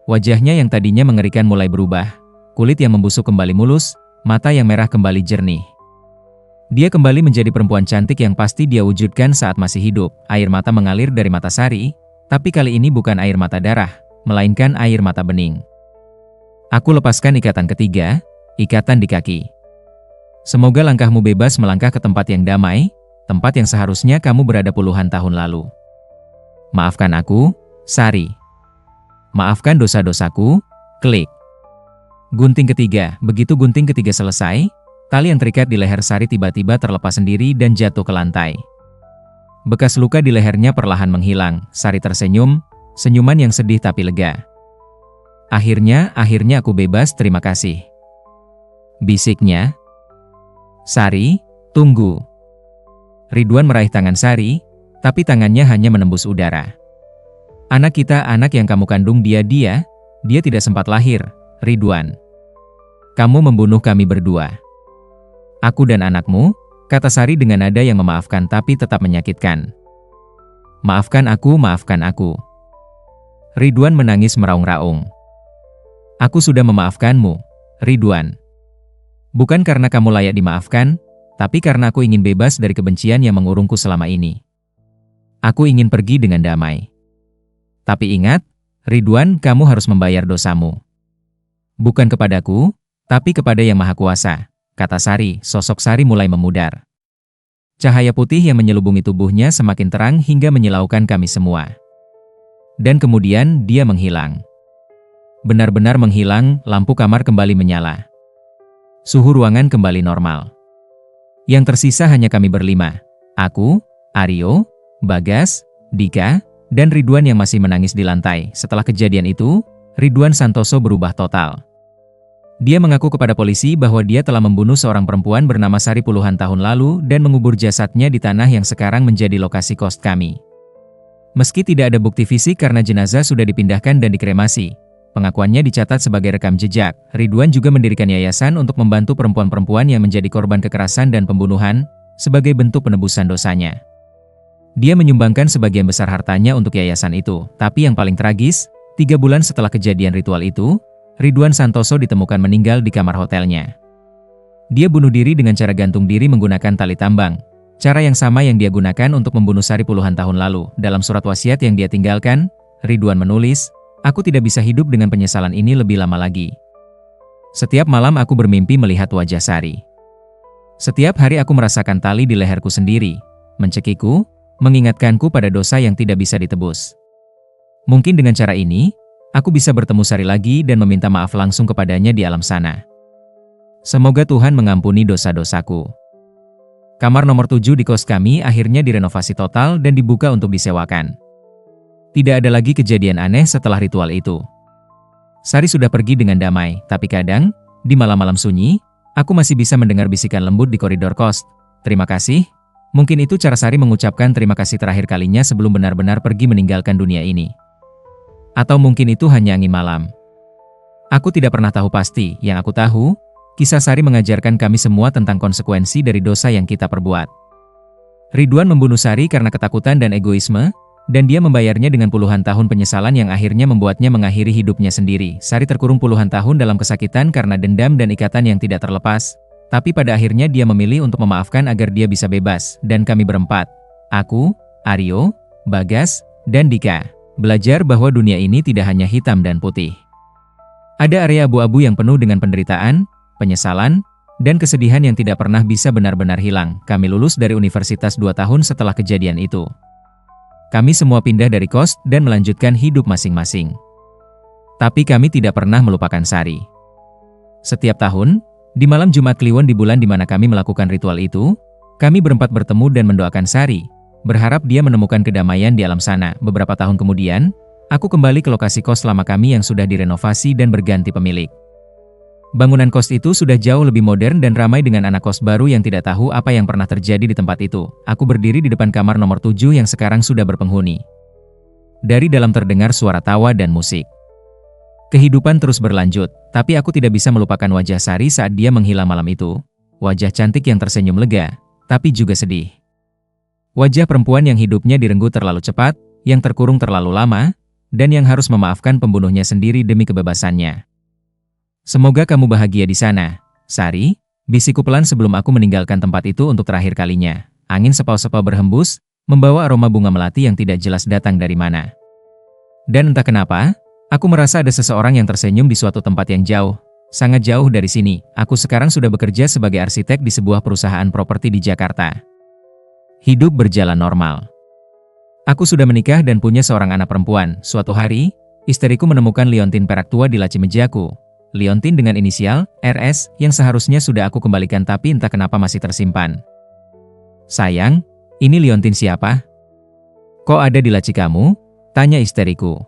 Wajahnya yang tadinya mengerikan mulai berubah. Kulit yang membusuk kembali mulus, mata yang merah kembali jernih. Dia kembali menjadi perempuan cantik yang pasti dia wujudkan saat masih hidup. Air mata mengalir dari mata Sari, tapi kali ini bukan air mata darah, melainkan air mata bening. Aku lepaskan ikatan ketiga, ikatan di kaki. Semoga langkahmu bebas melangkah ke tempat yang damai. tempat yang seharusnya kamu berada puluhan tahun lalu. Maafkan aku, Sari. Maafkan dosa-dosaku, klik. Gunting ketiga. Begitu gunting ketiga selesai, tali yang terikat di leher Sari tiba-tiba terlepas sendiri dan jatuh ke lantai. Bekas luka di lehernya perlahan menghilang. Sari tersenyum, senyuman yang sedih tapi lega. Akhirnya aku bebas, terima kasih. Bisiknya. Sari, tunggu. Ridwan meraih tangan Sari, tapi tangannya hanya menembus udara. Anak kita, anak yang kamu kandung, dia tidak sempat lahir, Ridwan. Kamu membunuh kami berdua. Aku dan anakmu, kata Sari dengan nada yang memaafkan tapi tetap menyakitkan. Maafkan aku, maafkan aku. Ridwan menangis meraung-raung. Aku sudah memaafkanmu, Ridwan. Bukan karena kamu layak dimaafkan, tapi karena aku ingin bebas dari kebencian yang mengurungku selama ini. Aku ingin pergi dengan damai. Tapi ingat, Ridwan, kamu harus membayar dosamu. Bukan kepadaku, tapi kepada Yang Maha Kuasa, kata Sari. Sosok Sari mulai memudar. Cahaya putih yang menyelubungi tubuhnya semakin terang hingga menyilaukan kami semua. Dan kemudian dia menghilang. Benar-benar menghilang, lampu kamar kembali menyala. Suhu ruangan kembali normal. Yang tersisa hanya kami berlima. Aku, Aryo, Bagas, Dika, dan Ridwan yang masih menangis di lantai. Setelah kejadian itu, Ridwan Santoso berubah total. Dia mengaku kepada polisi bahwa dia telah membunuh seorang perempuan bernama Sari puluhan tahun lalu dan mengubur jasadnya di tanah yang sekarang menjadi lokasi kos kami. Meski tidak ada bukti fisik karena jenazah sudah dipindahkan dan dikremasi, pengakuannya dicatat sebagai rekam jejak. Ridwan juga mendirikan yayasan untuk membantu perempuan-perempuan yang menjadi korban kekerasan dan pembunuhan, sebagai bentuk penebusan dosanya. Dia menyumbangkan sebagian besar hartanya untuk yayasan itu, tapi yang paling tragis, 3 bulan setelah kejadian ritual itu, Ridwan Santoso ditemukan meninggal di kamar hotelnya. Dia bunuh diri dengan cara gantung diri menggunakan tali tambang, cara yang sama yang dia gunakan untuk membunuh Sari puluhan tahun lalu. Dalam surat wasiat yang dia tinggalkan, Ridwan menulis, "Aku tidak bisa hidup dengan penyesalan ini lebih lama lagi. Setiap malam aku bermimpi melihat wajah Sari. Setiap hari aku merasakan tali di leherku sendiri, mencekiku, mengingatkanku pada dosa yang tidak bisa ditebus. Mungkin dengan cara ini, aku bisa bertemu Sari lagi dan meminta maaf langsung kepadanya di alam sana. Semoga Tuhan mengampuni dosa-dosaku." Kamar nomor 7 di kos kami akhirnya direnovasi total dan dibuka untuk disewakan. Tidak ada lagi kejadian aneh setelah ritual itu. Sari sudah pergi dengan damai, tapi kadang, di malam-malam sunyi, aku masih bisa mendengar bisikan lembut di koridor kos. "Terima kasih." Mungkin itu cara Sari mengucapkan terima kasih terakhir kalinya sebelum benar-benar pergi meninggalkan dunia ini. Atau mungkin itu hanya angin malam. Aku tidak pernah tahu pasti. Yang aku tahu, kisah Sari mengajarkan kami semua tentang konsekuensi dari dosa yang kita perbuat. Ridwan membunuh Sari karena ketakutan dan egoisme, dan dia membayarnya dengan puluhan tahun penyesalan yang akhirnya membuatnya mengakhiri hidupnya sendiri. Sari terkurung puluhan tahun dalam kesakitan karena dendam dan ikatan yang tidak terlepas, tapi pada akhirnya dia memilih untuk memaafkan agar dia bisa bebas. Dan kami berempat, aku, Aryo, Bagas, dan Dika, belajar bahwa dunia ini tidak hanya hitam dan putih. Ada area abu-abu yang penuh dengan penderitaan, penyesalan, dan kesedihan yang tidak pernah bisa benar-benar hilang. Kami lulus dari universitas 2 tahun setelah kejadian itu. Kami semua pindah dari kos dan melanjutkan hidup masing-masing. Tapi kami tidak pernah melupakan Sari. Setiap tahun, di malam Jumat Kliwon di bulan di mana kami melakukan ritual itu, kami berempat bertemu dan mendoakan Sari, berharap dia menemukan kedamaian di alam sana. Beberapa tahun kemudian, aku kembali ke lokasi kos lama kami yang sudah direnovasi dan berganti pemilik. Bangunan kos itu sudah jauh lebih modern dan ramai dengan anak kos baru yang tidak tahu apa yang pernah terjadi di tempat itu. Aku berdiri di depan kamar nomor 7 yang sekarang sudah berpenghuni. Dari dalam terdengar suara tawa dan musik. Kehidupan terus berlanjut, tapi aku tidak bisa melupakan wajah Sari saat dia menghilang malam itu. Wajah cantik yang tersenyum lega, tapi juga sedih. Wajah perempuan yang hidupnya direnggut terlalu cepat, yang terkurung terlalu lama, dan yang harus memaafkan pembunuhnya sendiri demi kebebasannya. "Semoga kamu bahagia di sana, Sari," bisikku pelan sebelum aku meninggalkan tempat itu untuk terakhir kalinya. Angin sepau-sepau berhembus, membawa aroma bunga melati yang tidak jelas datang dari mana. Dan entah kenapa, aku merasa ada seseorang yang tersenyum di suatu tempat yang jauh, sangat jauh dari sini. Aku sekarang sudah bekerja sebagai arsitek di sebuah perusahaan properti di Jakarta. Hidup berjalan normal. Aku sudah menikah dan punya seorang anak perempuan. Suatu hari, istriku menemukan liontin perak tua di laci mejaku. Liontin dengan inisial RS yang seharusnya sudah aku kembalikan tapi entah kenapa masih tersimpan. "Sayang, ini liontin siapa? Kok ada di laci kamu?" tanya istriku.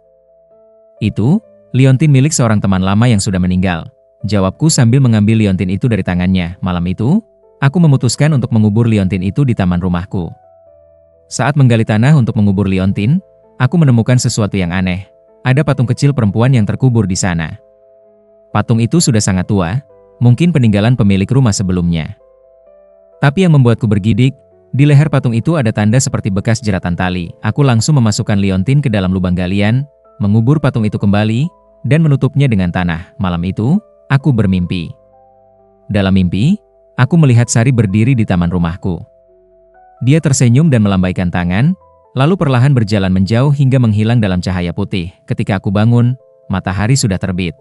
"Itu liontin milik seorang teman lama yang sudah meninggal," jawabku sambil mengambil liontin itu dari tangannya. Malam itu, aku memutuskan untuk mengubur liontin itu di taman rumahku. Saat menggali tanah untuk mengubur liontin, aku menemukan sesuatu yang aneh. Ada patung kecil perempuan yang terkubur di sana. Patung itu sudah sangat tua, mungkin peninggalan pemilik rumah sebelumnya. Tapi yang membuatku bergidik, di leher patung itu ada tanda seperti bekas jeratan tali. Aku langsung memasukkan liontin ke dalam lubang galian, mengubur patung itu kembali, dan menutupnya dengan tanah. Malam itu, aku bermimpi. Dalam mimpi, aku melihat Sari berdiri di taman rumahku. Dia tersenyum dan melambaikan tangan, lalu perlahan berjalan menjauh hingga menghilang dalam cahaya putih. Ketika aku bangun, matahari sudah terbit.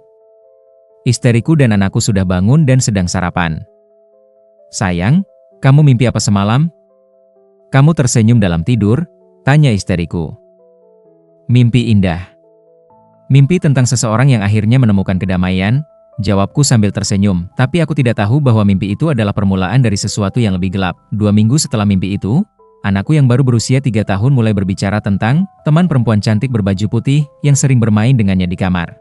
Istriku dan anakku sudah bangun dan sedang sarapan. "Sayang, kamu mimpi apa semalam?" "Kamu tersenyum dalam tidur?" tanya istriku. "Mimpi indah. Mimpi tentang seseorang yang akhirnya menemukan kedamaian," jawabku sambil tersenyum. Tapi aku tidak tahu bahwa mimpi itu adalah permulaan dari sesuatu yang lebih gelap. 2 minggu setelah mimpi itu, anakku yang baru berusia 3 tahun mulai berbicara tentang teman perempuan cantik berbaju putih yang sering bermain dengannya di kamar.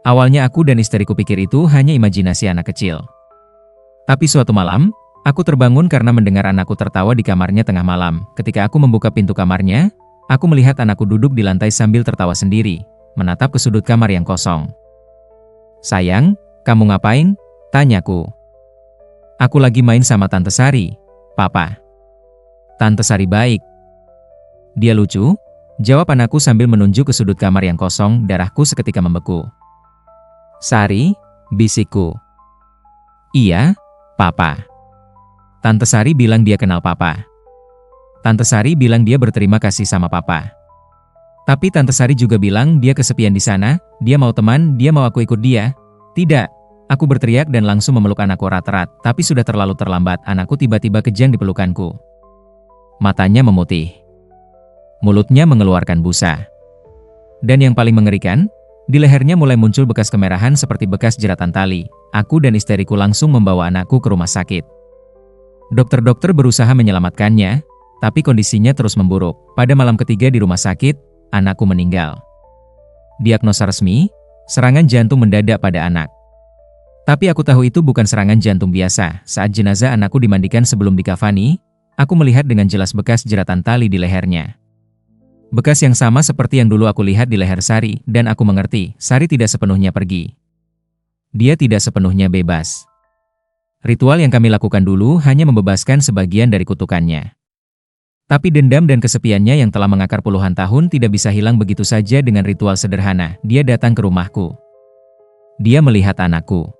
Awalnya aku dan istriku pikir itu hanya imajinasi anak kecil. Tapi suatu malam, aku terbangun karena mendengar anakku tertawa di kamarnya tengah malam. Ketika aku membuka pintu kamarnya, aku melihat anakku duduk di lantai sambil tertawa sendiri, menatap ke sudut kamar yang kosong. "Sayang, kamu ngapain?" tanyaku. "Aku lagi main sama Tante Sari, Papa." "Tante Sari baik. Dia lucu," jawab anakku sambil menunjuk ke sudut kamar yang kosong. Darahku seketika membeku. "Sari?" bisikku. "Iya, Papa." Tante Sari bilang dia kenal Papa. Tante Sari bilang dia berterima kasih sama Papa. Tapi Tante Sari juga bilang dia kesepian di sana, dia mau teman, dia mau aku ikut dia. "Tidak!" aku berteriak dan langsung memeluk anakku erat-erat, tapi sudah terlalu terlambat. Anakku tiba-tiba kejang di pelukanku. Matanya memutih. Mulutnya mengeluarkan busa. Dan yang paling mengerikan, di lehernya mulai muncul bekas kemerahan seperti bekas jeratan tali. Aku dan istriku langsung membawa anakku ke rumah sakit. Dokter-dokter berusaha menyelamatkannya, tapi kondisinya terus memburuk. Pada malam ketiga di rumah sakit, anakku meninggal. Diagnosa resmi, serangan jantung mendadak pada anak. Tapi aku tahu itu bukan serangan jantung biasa. Saat jenazah anakku dimandikan sebelum dikafani, aku melihat dengan jelas bekas jeratan tali di lehernya. Bekas yang sama seperti yang dulu aku lihat di leher Sari, dan aku mengerti, Sari tidak sepenuhnya pergi. Dia tidak sepenuhnya bebas. Ritual yang kami lakukan dulu hanya membebaskan sebagian dari kutukannya. Tapi dendam dan kesepiannya yang telah mengakar puluhan tahun tidak bisa hilang begitu saja dengan ritual sederhana. Dia datang ke rumahku. Dia melihat anakku.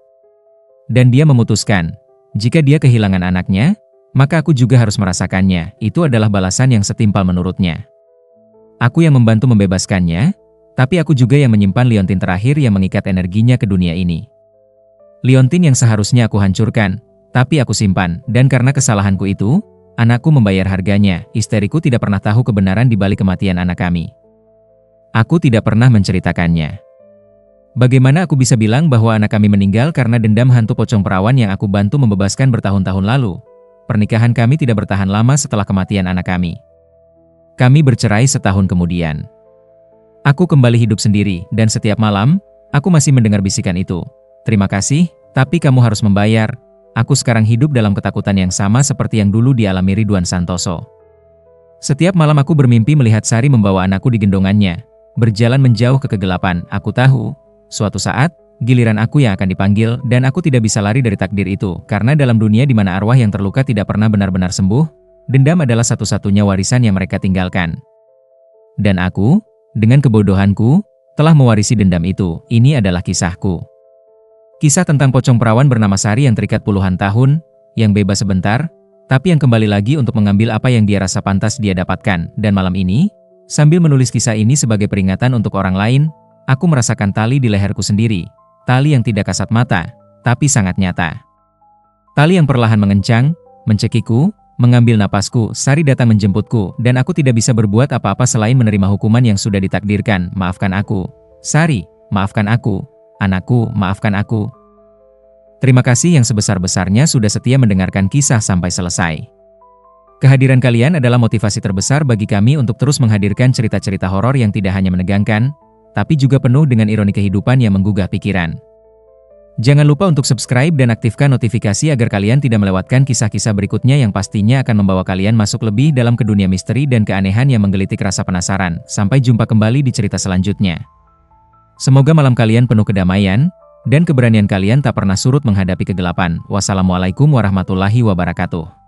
Dan dia memutuskan, jika dia kehilangan anaknya, maka aku juga harus merasakannya. Itu adalah balasan yang setimpal menurutnya. Aku yang membantu membebaskannya, tapi aku juga yang menyimpan liontin terakhir yang mengikat energinya ke dunia ini. Liontin yang seharusnya aku hancurkan, tapi aku simpan, dan karena kesalahanku itu, anakku membayar harganya. Istriku tidak pernah tahu kebenaran di balik kematian anak kami. Aku tidak pernah menceritakannya. Bagaimana aku bisa bilang bahwa anak kami meninggal karena dendam hantu pocong perawan yang aku bantu membebaskan bertahun-tahun lalu? Pernikahan kami tidak bertahan lama setelah kematian anak kami. Kami bercerai setahun kemudian. Aku kembali hidup sendiri, dan setiap malam, aku masih mendengar bisikan itu. "Terima kasih, tapi kamu harus membayar." Aku sekarang hidup dalam ketakutan yang sama seperti yang dulu dialami Ridwan Santoso. Setiap malam aku bermimpi melihat Sari membawa anakku di gendongannya, berjalan menjauh ke kegelapan. Aku tahu, suatu saat, giliran aku yang akan dipanggil, dan aku tidak bisa lari dari takdir itu, karena dalam dunia di mana arwah yang terluka tidak pernah benar-benar sembuh, dendam adalah satu-satunya warisan yang mereka tinggalkan. Dan aku, dengan kebodohanku, telah mewarisi dendam itu. Ini adalah kisahku. Kisah tentang pocong perawan bernama Sari yang terikat puluhan tahun, yang bebas sebentar, tapi yang kembali lagi untuk mengambil apa yang dia rasa pantas dia dapatkan. Dan malam ini, sambil menulis kisah ini sebagai peringatan untuk orang lain, aku merasakan tali di leherku sendiri. Tali yang tidak kasat mata, tapi sangat nyata. Tali yang perlahan mengencang, mencekiku, mengambil napasku, Sari datang menjemputku, dan aku tidak bisa berbuat apa-apa selain menerima hukuman yang sudah ditakdirkan. Maafkan aku. Sari, maafkan aku. Anakku, maafkan aku. Terima kasih yang sebesar-besarnya sudah setia mendengarkan kisah sampai selesai. Kehadiran kalian adalah motivasi terbesar bagi kami untuk terus menghadirkan cerita-cerita horor yang tidak hanya menegangkan, tapi juga penuh dengan ironi kehidupan yang menggugah pikiran. Jangan lupa untuk subscribe dan aktifkan notifikasi agar kalian tidak melewatkan kisah-kisah berikutnya yang pastinya akan membawa kalian masuk lebih dalam ke dunia misteri dan keanehan yang menggelitik rasa penasaran. Sampai jumpa kembali di cerita selanjutnya. Semoga malam kalian penuh kedamaian, dan keberanian kalian tak pernah surut menghadapi kegelapan. Wassalamualaikum warahmatullahi wabarakatuh.